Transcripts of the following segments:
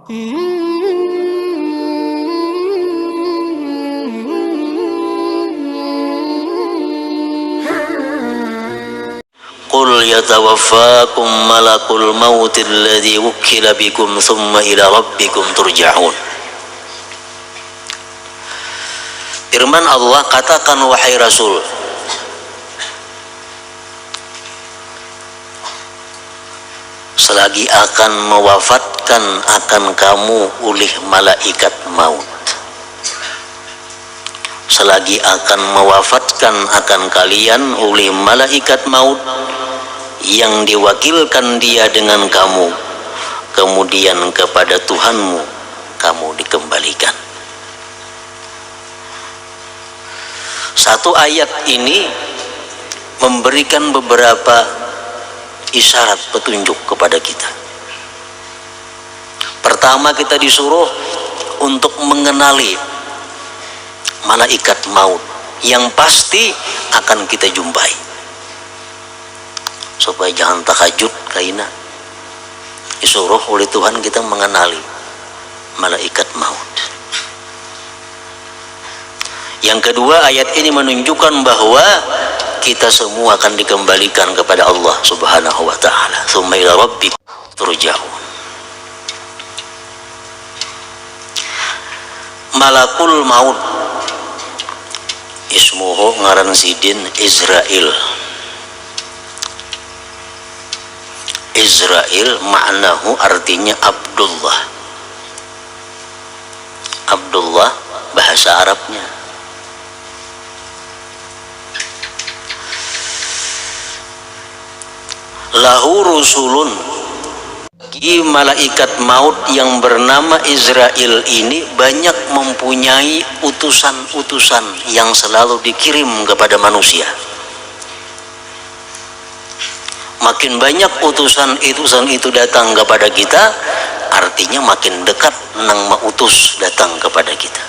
Qul yatawaffakum malakul mautil ladzi wukkila bikum thumma ila rabbikum turja'un. Firman Allah, katakan wahai Rasul, selagi akan mewafatkan akan kamu oleh malaikat maut, selagi akan mewafatkan akan kalian oleh malaikat maut yang diwakilkan dia dengan kamu, kemudian kepada Tuhanmu kamu dikembalikan. Satu ayat ini memberikan beberapa isyarat petunjuk kepada kita. Pertama, kita disuruh untuk mengenali malaikat maut yang pasti akan kita jumpai, supaya jangan tahajud karena disuruh oleh Tuhan kita mengenali malaikat maut. Yang kedua, ayat ini menunjukkan bahwa kita semua akan dikembalikan kepada Allah Subhanahu wa taala. Tsumma ila rabbikum turja'un. Malakul maut ismuhu ngaran sidin Israil. Israil maknahu artinya Abdullah. Abdullah bahasa Arabnya. Lahu rusulun, bagi malaikat maut yang bernama Israil ini banyak mempunyai utusan-utusan yang selalu dikirim kepada manusia. Makin banyak utusan itu datang kepada kita, artinya makin dekat nang mautus datang kepada kita.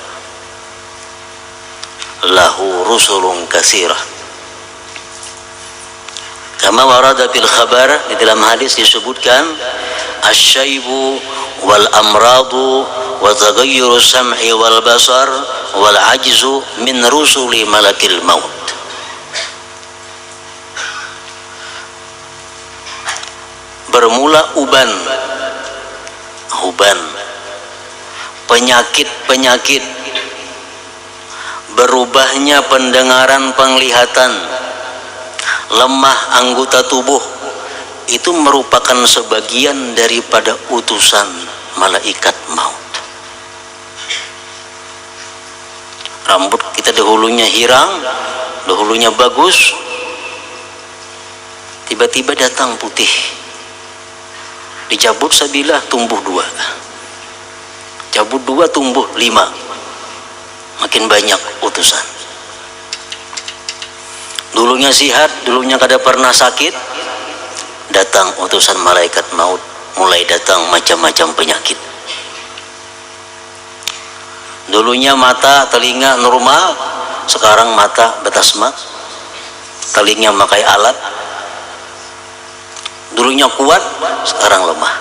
Lahu rusulun katsirah. Kama warada fil khabar, di dalam hadis disebutkan asyaibu wal amradu wa taghayyuru sam'i wal basar wal ajzu min rusuli malakil maut. Bermula uban, penyakit, berubahnya pendengaran, penglihatan, lemah anggota tubuh, itu merupakan sebagian daripada utusan malaikat maut. Rambut kita dahulunya hirang, dahulunya bagus, tiba-tiba datang putih, dicabut sebilah tumbuh dua, cabut dua tumbuh lima, makin banyak utusan. Dulunya sihat, dulunya kada pernah sakit, datang utusan malaikat maut, mulai datang macam-macam penyakit. Dulunya mata, telinga normal, sekarang mata betasma, telinga pakai alat. Dulunya kuat, sekarang lemah.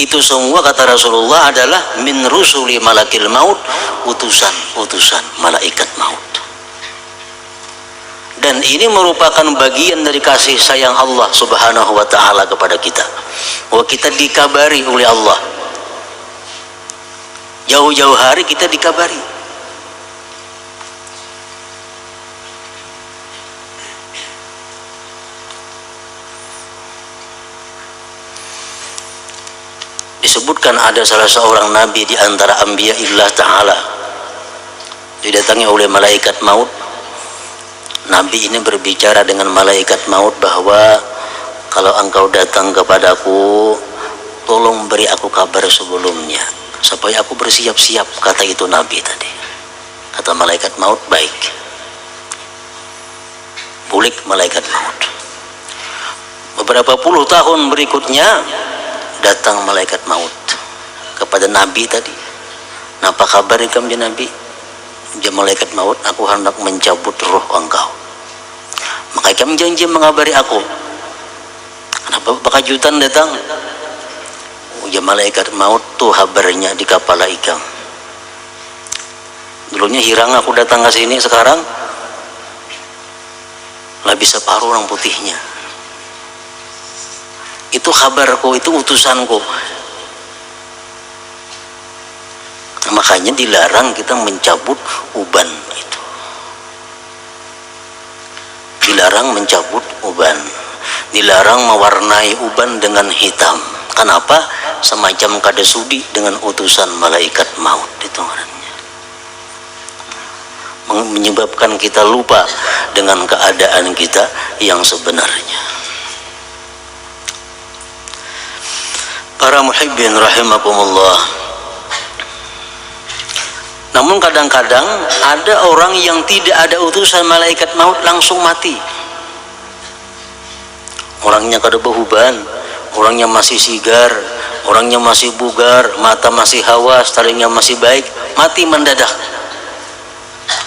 Itu semua kata Rasulullah adalah min rusuli malakil maut, utusan-utusan malaikat maut. Dan ini merupakan bagian dari kasih sayang Allah Subhanahu wa taala kepada kita. Bahwa kita dikabari oleh Allah. Jauh-jauh hari kita dikabari. Disebutkan ada salah seorang nabi di antara anbiya illah ta'ala, didatangi oleh malaikat maut. Nabi ini berbicara dengan malaikat maut bahwa kalau engkau datang kepadaku, tolong beri aku kabar sebelumnya supaya aku bersiap-siap, kata itu Nabi tadi. Kata malaikat maut, baik. Bulik malaikat maut. Beberapa puluh tahun berikutnya datang malaikat maut kepada Nabi tadi. Napa kabar ikam ya Nabi? Dia malaikat maut, aku hendak mencabut roh engkau. Maka ikam janji mengabari aku. Kenapa bakajutan datang? Ujar malaikat maut tuh habarnya di kepala ikam. Dulunya hirang aku datang ke sini, sekarang lebih separuh orang putihnya. Itu kabarku, itu utusanku. Makanya dilarang kita mencabut uban itu. Dilarang mencabut uban. Dilarang mewarnai uban dengan hitam. Kenapa? Semacam kade sudi dengan utusan malaikat maut itu orangnya. Menyebabkan kita lupa dengan keadaan kita yang sebenarnya. Para muhibbin rahimakumullah. Namun kadang-kadang ada orang yang tidak ada utusan malaikat maut langsung mati. Orangnya kada behuban, orangnya masih sigar, orangnya masih bugar, mata masih hawas, talingnya masih baik, mati mendadak.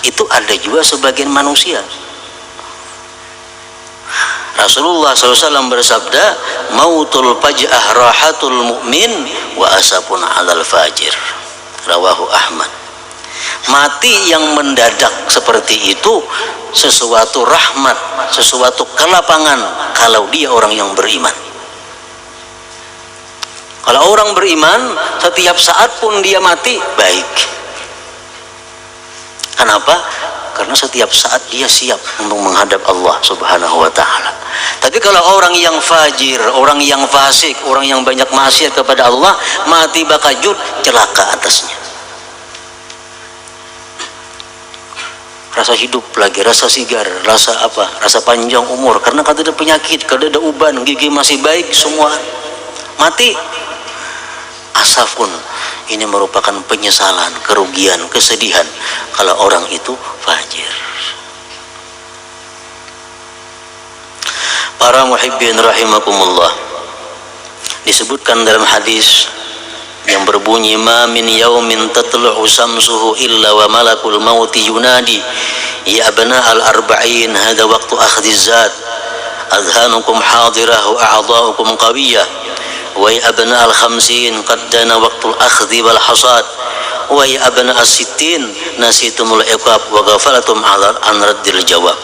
Itu ada juga sebagian manusia. Rasulullah SAW bersabda, mautul faj'ah rahatul mu'min wa asapun alal fajir. Rawahu Ahmad. Mati yang mendadak seperti itu sesuatu rahmat, sesuatu kelapangan kalau dia orang yang beriman. Kalau orang beriman, setiap saat pun dia mati baik. Kenapa? Karena setiap saat dia siap untuk menghadap Allah Subhanahu wa ta'ala. Tapi kalau orang yang fajir, orang yang fasik, orang yang banyak maksiat kepada Allah, mati bakajut, celaka atasnya. Rasa hidup lagi, rasa sigar, rasa apa? Rasa panjang umur, karena kada ada penyakit, kada ada uban, gigi masih baik, semua mati. Asafun, ini merupakan penyesalan, kerugian, kesedihan kalau orang itu fajir. Para muhibbin rahimakumullah, disebutkan dalam hadis yang berbunyi, ma min yaumin tatlu'u samsuhu illa wa malakul mauti yunadi ya abna al-arba'in hadha waqtu akhdhiz zat adhanukum hadirah wa a'dha'ukum qawiyah wa ya abna al-khamsin qad dana waqtul akhdhi wal hasad wa ya abna as-sittin nasitumul iqab wa ghafalatum an raddil jawab.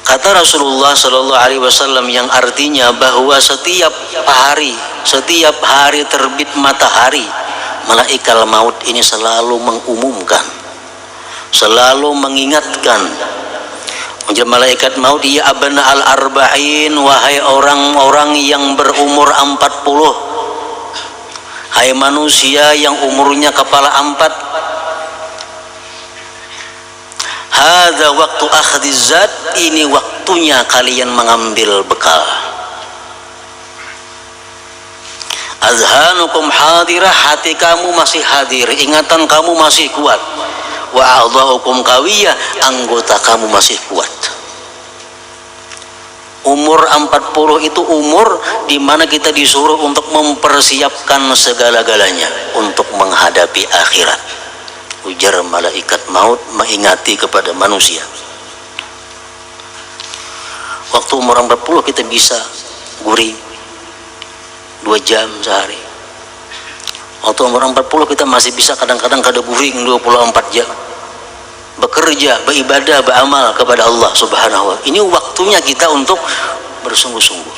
Kata Rasulullah Sallallahu Alaihi Wasallam yang artinya bahwa setiap hari terbit matahari, malaikat maut ini selalu mengumumkan, selalu mengingatkan. Ujar malaikat maut, ya abna al-arba'in, wahai orang-orang yang berumur 40, hai manusia yang umurnya kepala 4. Hadza waktu akhdhiz zat, ini waktunya kalian mengambil bekal. Azhanukum hadirah, hati kamu masih hadir, ingatan kamu masih kuat. Wa a'dha'ukum qawiyah, anggota kamu masih kuat. Umur 40 itu umur di mana kita disuruh untuk mempersiapkan segala-galanya untuk menghadapi akhirat. Ujar malaikat maut mengingati kepada manusia. Waktu umur 40 kita bisa guring 2 jam sehari. Waktu umur 40 kita masih bisa kadang-kadang kada guring 24 jam. Bekerja, beribadah, beramal kepada Allah Subhanahu wa ta'ala. Ini waktunya kita untuk bersungguh-sungguh.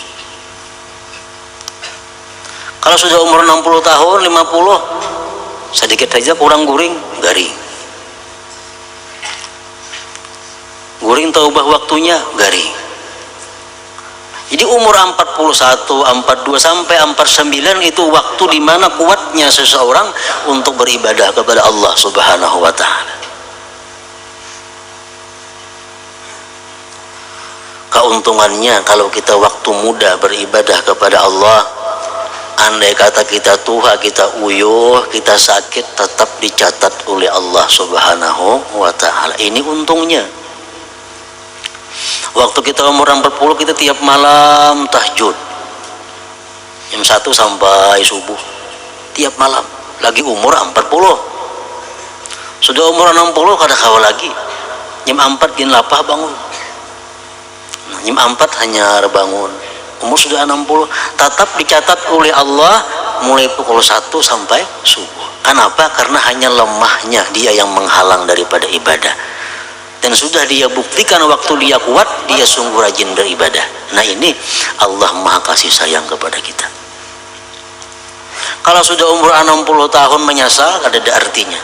Kalau sudah umur 60 tahun, 50, sedikit saja kurang guring, garing. Guring taubah waktunya, garing. Jadi umur 41, 42 sampai 49 itu waktu di mana kuatnya seseorang untuk beribadah kepada Allah Subhanahu wa ta'ala. Keuntungannya kalau kita waktu muda beribadah kepada Allah, andai kata kita tua, kita uyuh, kita sakit, tetap dicatat oleh Allah Subhanahu wa ta'ala. Ini untungnya. Waktu kita umur 40, kita tiap malam tahajud jam 1 sampai subuh, tiap malam. Lagi umur 40. Sudah umur 60 kada kawal lagi, jam 4 gin lapah bangun. Jam 4 hanya bangun, umur sudah 60, tetap dicatat oleh Allah mulai pukul 1 sampai subuh. Kenapa? Karena hanya lemahnya dia yang menghalang daripada ibadah. Dan sudah dia buktikan waktu dia kuat, dia sungguh rajin beribadah. Nah ini Allah maha kasih sayang kepada kita. Kalau sudah umur 60 tahun menyesal, ada artinya.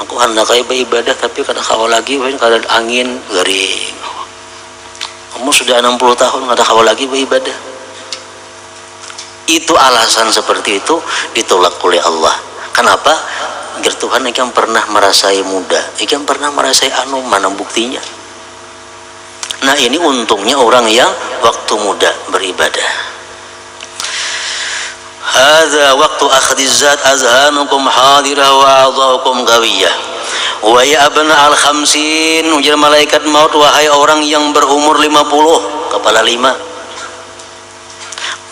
Aku hendak kayak beribadah tapi kadang kawal lagi, kadang angin garing. Umur sudah 60 tahun kadang kawal lagi beribadah. Itu alasan seperti itu ditolak oleh Allah. Kenapa? Agar Tuhan ikan pernah merasai muda, ikan pernah merasai mana buktinya. Nah ini untungnya orang yang waktu muda beribadah. Hadza waktu akhdizat azhanukum hadirah wa a'dhaukum qawiyah. Wa ya abna al-khamsin, ujar malaikat maut, wahai orang yang berumur 50, kepala 5.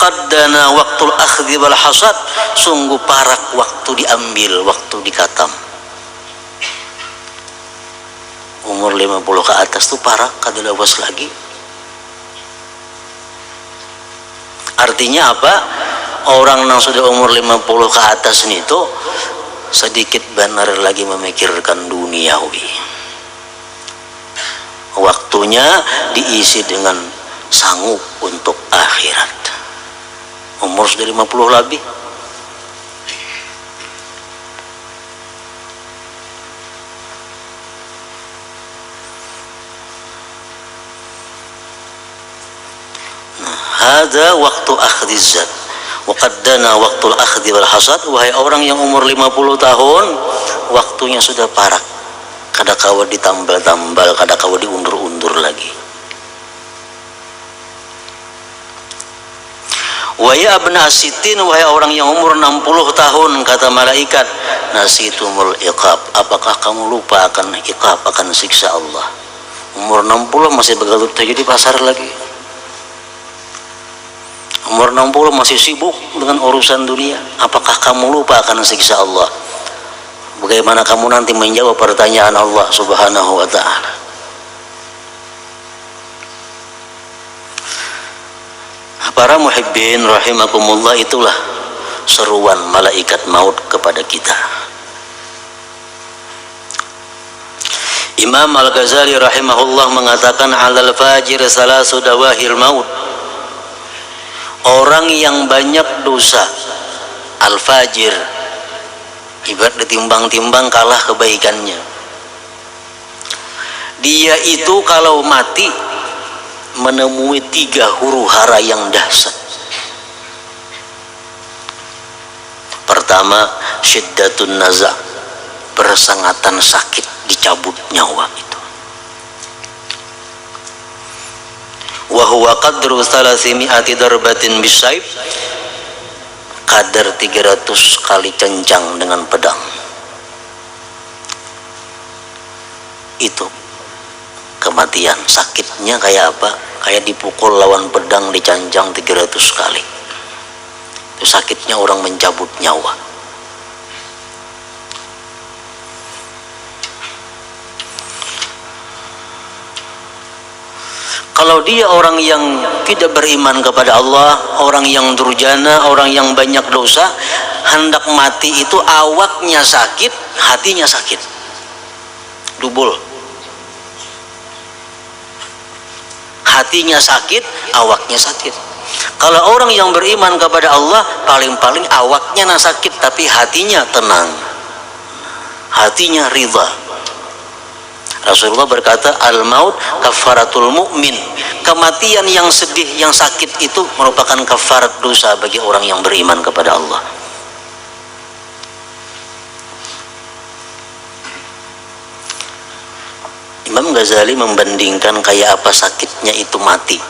Qaddana waktul akhdhi wal hasad, sungguh parak waktu diambil, waktu dikatam. Umur 50 ke atas tuh parak, kada lawas lagi. Artinya apa? Orang yang sudah umur 50 ke atas ini tuh sedikit benar lagi memikirkan duniawi. Waktunya diisi dengan sanggup untuk akhirat. Umur sudah 50 lebih. Nah, hadza waktu akhdizat wa qaddana waktul akhdhi wal hasad, wahai orang yang umur 50 tahun, waktunya sudah parak. Kada kawa ditambal-tambal, kada kawa diundur-undur lagi. Wa ya abna sitin, wahai orang yang umur 60 tahun, kata malaikat, nasitumul iqab, apakah kamu lupa akan iqab, akan siksa Allah? Umur 60 masih begalut saja di pasar lagi. Umur 60 masih sibuk dengan urusan dunia. Apakah kamu lupa akan siksa Allah? Bagaimana kamu nanti menjawab pertanyaan Allah Subhanahu wa ta'ala? Para muhibbin rahimakumullah, itulah seruan malaikat maut kepada kita. Imam Al-Ghazali rahimahullah mengatakan, alal fajir salasu dawahil maut. Orang yang banyak dosa, al-fajir, ibarat ditimbang-timbang kalah kebaikannya. Dia itu kalau mati menemui 3 huru hara yang dahsyat. Pertama, syiddatun naza', bersangatan sakit, dicabut nyawa itu. Wa huwa qadru 300 darbatin bisaif, kadar 300 kali cencang dengan pedang. Itu kematian. Sakitnya kayak apa? Kayak dipukul lawan pedang, dicancang 300 kali. Itu sakitnya orang mencabut nyawa. Kalau dia orang yang tidak beriman kepada Allah, orang yang durjana, orang yang banyak dosa, hendak mati itu awaknya sakit, hatinya sakit, double. Hatinya sakit, awaknya sakit. Kalau orang yang beriman kepada Allah, paling-paling awaknya sakit tapi hatinya tenang, hatinya ridha. Rasulullah berkata, al-maut kafaratul mu'min, kematian yang sedih, yang sakit itu merupakan kafarat dosa bagi orang yang beriman kepada Allah. Imam Ghazali membandingkan kayak apa sakitnya itu mati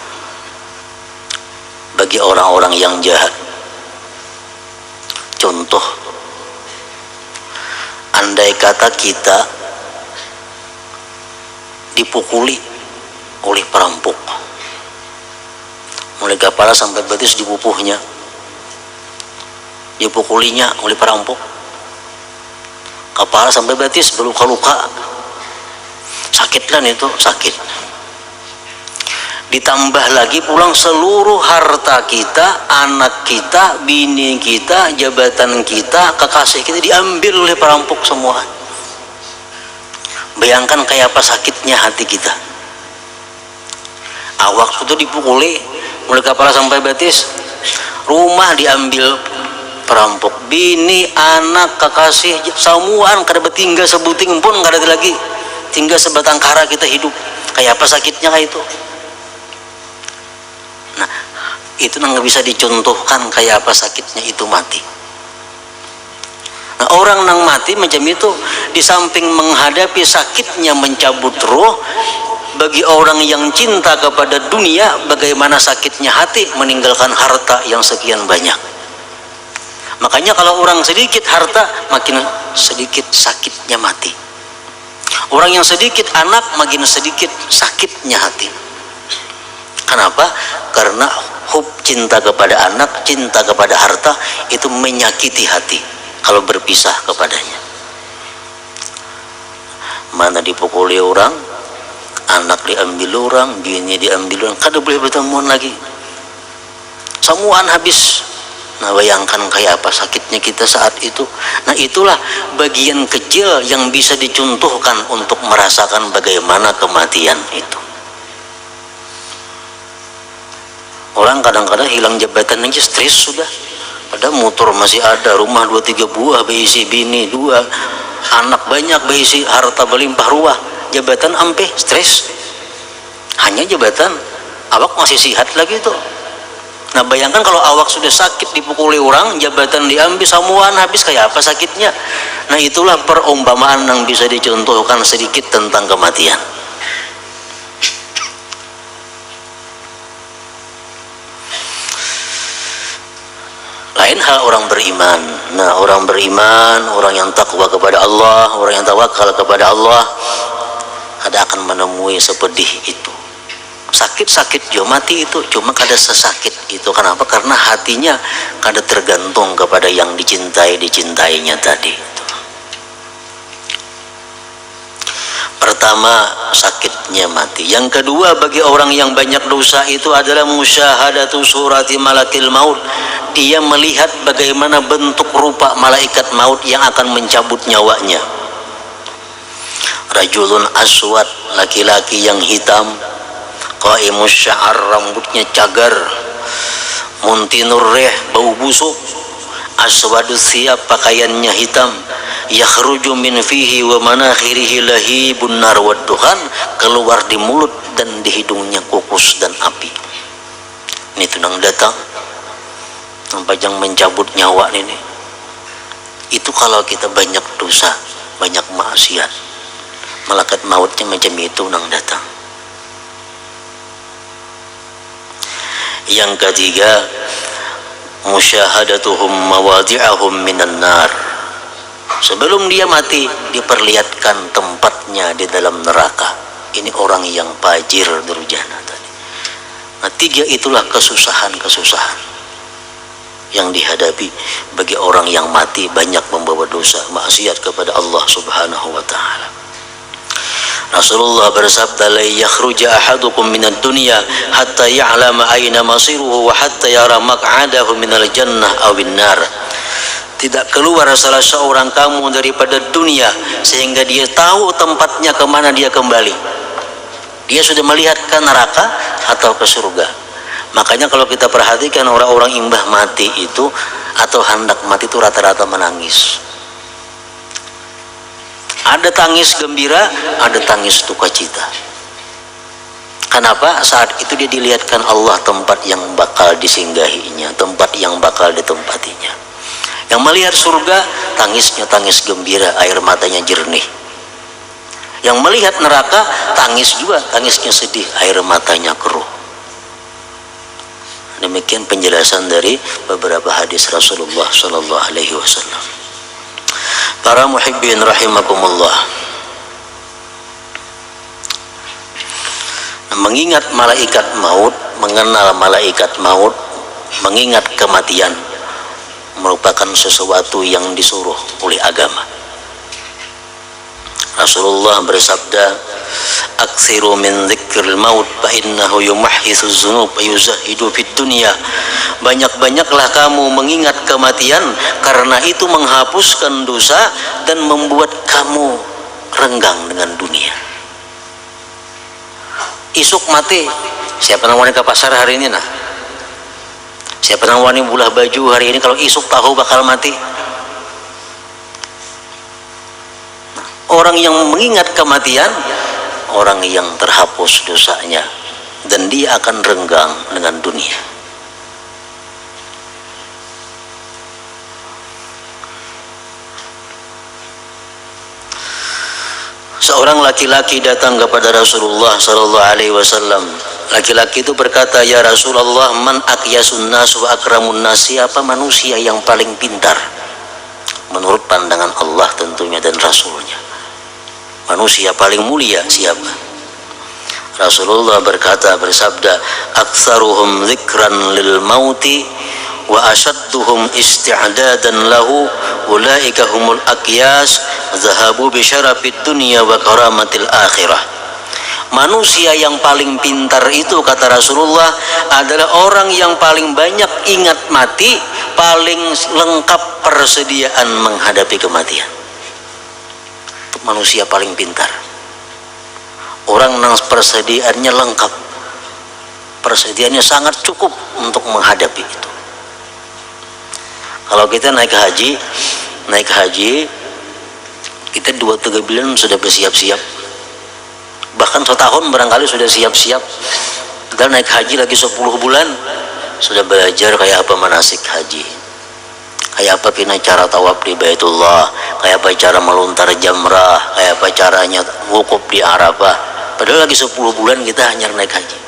bagi orang-orang yang jahat. Contoh, andai kata kita dipukuli oleh perampok, mulai kepala sampai betis dipupuhnya, dipukulinya oleh perampok, kepala sampai betis berluka-luka, sakit kan itu, sakit. ditambah lagi pulang seluruh harta kita, anak kita, bini kita, jabatan kita, kekasih kita diambil oleh perampok semua. Bayangkan kayak apa sakitnya hati kita. Awak itu dipukuli mulai kepala sampai betis, rumah diambil perampok, bini, anak, kekasih, semuaan kada bertinggal sebuting pun kada ada lagi, tinggal sebatang kara kita hidup. Kayak apa sakitnya kayak itu. Nah, itu nggak bisa dicontohkan kayak apa sakitnya itu mati. Nah, orang nang mati macam itu, di samping menghadapi sakitnya mencabut roh, bagi orang yang cinta kepada dunia, bagaimana sakitnya hati meninggalkan harta yang sekian banyak. Makanya kalau orang sedikit harta, makin sedikit sakitnya mati. Orang yang sedikit anak, makin sedikit sakitnya hati. Kenapa? Karena hub cinta kepada anak, cinta kepada harta itu menyakiti hati kalau berpisah kepadanya. Mana dipukuli orang, anak diambil orang, bini diambil orang, kada boleh bertemu lagi, semuaan habis. Nah, bayangkan kayak apa sakitnya kita saat itu. Nah, itulah bagian kecil yang bisa dicontohkan untuk merasakan bagaimana kematian itu. Orang kadang-kadang hilang jabatan aja stres sudah. Ada motor masih ada, rumah 2-3 buah, berisi bini 2, anak banyak, berisi harta berlimpah ruah, jabatan ampe stres. Hanya jabatan, awak masih sihat lagi tuh. Nah, bayangkan kalau awak sudah sakit dipukuli orang, jabatan diambil, semuaan habis, kayak apa sakitnya. Nah, itulah perumpamaan yang bisa dicontohkan sedikit tentang kematian. Lain hal orang beriman. Nah, orang beriman, orang yang takwa kepada Allah, orang yang tawakal kepada Allah, ada akan menemui sepedih itu. Sakit-sakit jo mati itu, cuma kada sesakit itu. Kenapa? Karena hatinya kada tergantung kepada yang dicintainya tadi. Pertama, sakitnya mati. Yang kedua, bagi orang yang banyak dosa itu adalah musyahadatu surati malakil maut. Dia melihat bagaimana bentuk rupa malaikat maut yang akan mencabut nyawanya. Rajulun aswad, laki-laki yang hitam, qaimus sya'ar, rambutnya cagar, muntinur rih, bau busuk, aswadus thiyab, pakaiannya hitam, yakhruju min fihi wa manakhirihi lahibun nar wad duhan, keluar di mulut dan di hidungnya kukus dan api. Ini tunang datang yang mencabut nyawa ini. Itu kalau kita banyak dosa, banyak maksiat, malaikat mautnya macam itu nang datang. Yang ketiga, musyahadatuhum mawadi'ahum minan nar. Sebelum dia mati, diperlihatkan tempatnya di dalam neraka. Ini orang yang fajir durjana tadi. Nah, 3 itulah kesusahan-kesusahan yang dihadapi bagi orang yang mati banyak membawa dosa, maksiat kepada Allah Subhanahu wa taala. Rasulullah bersabda, la yakhruja ahadukum minad dunya hatta ya'lama aina masiruhu wa hatta yara maq'adahu minal jannah awin nar. Tidak keluar salah seorang kamu daripada dunia sehingga dia tahu tempatnya kemana dia kembali. Dia sudah melihat ke neraka atau ke surga. Makanya kalau kita perhatikan orang-orang imbah mati itu atau hendak mati itu rata-rata menangis. Ada tangis gembira, ada tangis duka cita. Kenapa? Saat itu dia dilihatkan Allah tempat yang bakal disinggahinya, tempat yang bakal ditempatinya. Yang melihat surga, tangisnya tangis gembira, air matanya jernih. Yang melihat neraka, tangis juga, tangisnya sedih, air matanya keruh. Demikian penjelasan dari beberapa hadis Rasulullah Sallallahu Alaihi Wasallam. Para muhibbin rahimakumullah, mengingat malaikat maut, mengenal malaikat maut, mengingat kematian merupakan sesuatu yang disuruh oleh agama. Rasulullah bersabda, "Aktsiru min dzikril maut fa innahu yumahhisu dzunub wa yuzahidu fid dunya." Banyak-banyaklah kamu mengingat kematian karena itu menghapuskan dosa dan membuat kamu renggang dengan dunia. Isuk mati, siapa yang wani ke pasar hari ini nah? Siapa yang wani bulah baju hari ini kalau isuk tahu bakal mati? Orang yang mengingat kematian, orang yang terhapus dosanya dan dia akan renggang dengan dunia. Seorang laki-laki datang kepada Rasulullah sallallahu alaihi wasallam. Laki-laki itu berkata, "Ya Rasulullah, man aqyasun nas wa akramun nas?" Siapa manusia yang paling pintar menurut pandangan Allah tentunya dan Rasulnya? Manusia paling mulia siapa? Rasulullah bersabda, "Aktsaruhum dzikran lil mauti wa asyadduhum isti'dadan lahu ulaika humul aqyas zahabu bi syarafid dunya wa karamatil akhirah." Manusia yang paling pintar itu, kata Rasulullah, adalah orang yang paling banyak ingat mati, paling lengkap persediaan menghadapi kematian. Manusia paling pintar, orang yang persediaannya lengkap, persediaannya sangat cukup untuk menghadapi itu. Kalau kita naik haji kita 2-3 bulan sudah bersiap-siap, bahkan setahun barangkali sudah siap-siap. Dan naik haji lagi 10 bulan sudah belajar kayak apa manasik haji, kayak apa pina cara tawaf di Baitullah, kayak apa cara melontar jamrah, kayak apa caranya wukuf di Arafah. Padahal lagi 10 bulan kita hanya naik haji.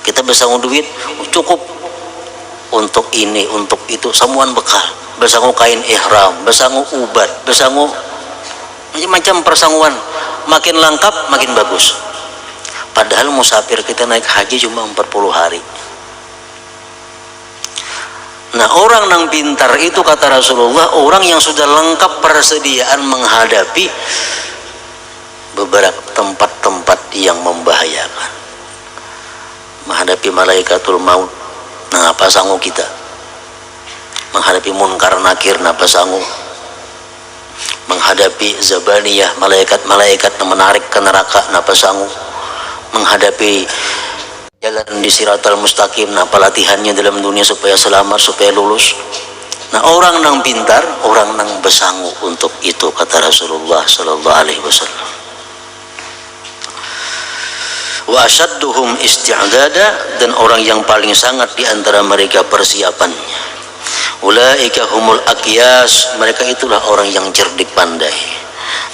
Kita bersanggup duit cukup untuk ini, untuk itu, semuaan bekal, bersanggup kain ihram, bersanggup ubat, bersanggup macam-macam persangguan. Makin lengkap makin bagus. Padahal musafir kita naik haji cuma 40 hari. Nah, orang yang pintar itu, kata Rasulullah, orang yang sudah lengkap persediaan menghadapi beberapa tempat-tempat yang membahayakan, menghadapi malaikatul maut. Nah, apa sanggup kita? Menghadapi munkar nakir, apa sanggup? Menghadapi zabaniyah, malaikat-malaikat yang menarik ke neraka, apa sanggup? Menghadapi jalan di siratal mustaqim, nah apa latihannya dalam dunia supaya selamat, supaya lulus. Nah, orang yang pintar, orang yang bersanggup untuk itu, kata Rasulullah sallallahu alaihi wasallam. Wa asyadduhum isti'dada, dan orang yang paling sangat di antara mereka persiapannya. Ulaika humul aqyas, mereka itulah orang yang cerdik pandai.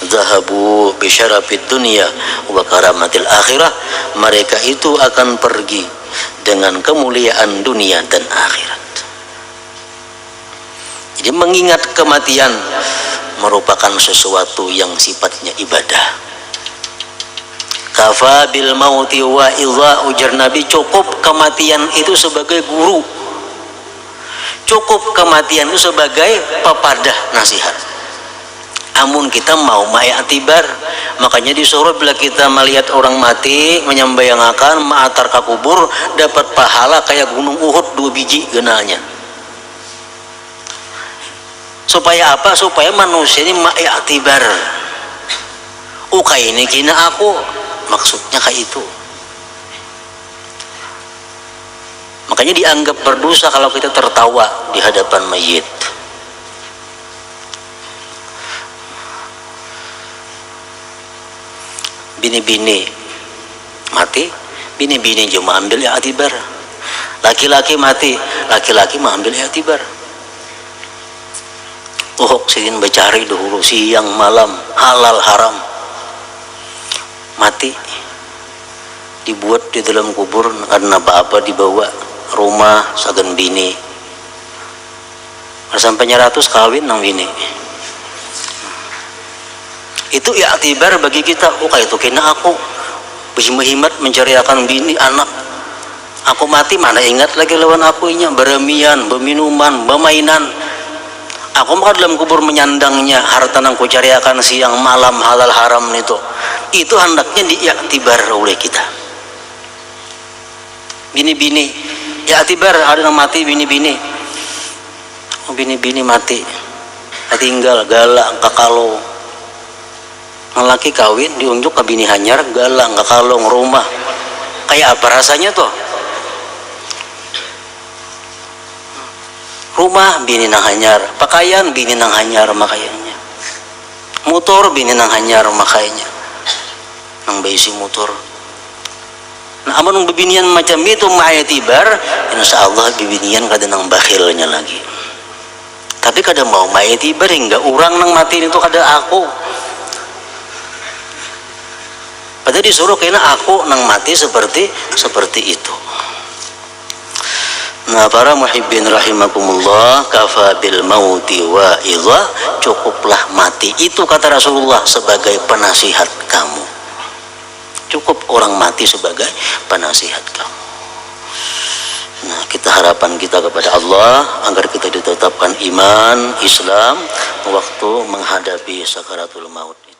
Zahabu bi syarafid dunya wa karamatil akhirah, mereka itu akan pergi dengan kemuliaan dunia dan akhirat. Jadi mengingat kematian merupakan sesuatu yang sifatnya ibadah. Kafa bil mauti wa idza, ujar Nabi, cukup kematian itu sebagai guru, cukup kematian itu sebagai pepadah nasihat. Amun kita mau ma'atibar, makanya disuruh bila kita melihat orang mati, menyembayangkan ma'atar ke kubur, dapat pahala kayak gunung Uhud 2 biji genanya. Supaya apa? Supaya manusia ini ma'atibar. Kayak ini kina aku, maksudnya kayak itu. Makanya dianggap berdosa kalau kita tertawa di hadapan mayit. Bini-bini mati, bini-bini cuma ambil i'tibar. Laki-laki mati, laki-laki mengambil i'tibar. Sidin bercari dahulu siang malam, halal haram. Mati dibuat di dalam kubur, karena apa-apa dibawa rumah sagan bini. Sampai 100 kawin nang bini. Itu i'tibar bagi kita. Kayak itu kena aku berhimat mencariakan bini anak. Aku mati mana ingat lagi lawan aku nya, beremian, berminuman, bermainan. Aku mah dalam kubur menyandangnya harta nang kucariakan siang malam halal haram itu hendaknya diiktibar oleh kita. Bini-bini iktibar, ada yang mati bini-bini, bini-bini mati tinggal galak kakalo, laki kawin diunjuk ke bini hanyar galak kakalo ngerumah, kayak apa rasanya tuh? Rumah bini nang hanyar, pakaian bini nang hanyar makainya, motor bini nang hanyar makainya, nang baisi motor. Nah amun bibinian macam itu ma'itibar, insya Allah bibinian kada nang bakhilnya lagi. Tapi kada mau ma'itibar hingga orang nang mati itu kada aku. Padahal disuruh kena aku nang mati seperti itu. Nah para muhibbin rahimakumullah, kafa bil mauti wa idha, cukuplah mati itu kata Rasulullah sebagai penasihat kamu. Cukup orang mati sebagai penasihat kamu. Nah kita harapan kita kepada Allah agar kita ditetapkan iman Islam waktu menghadapi sakaratul maut.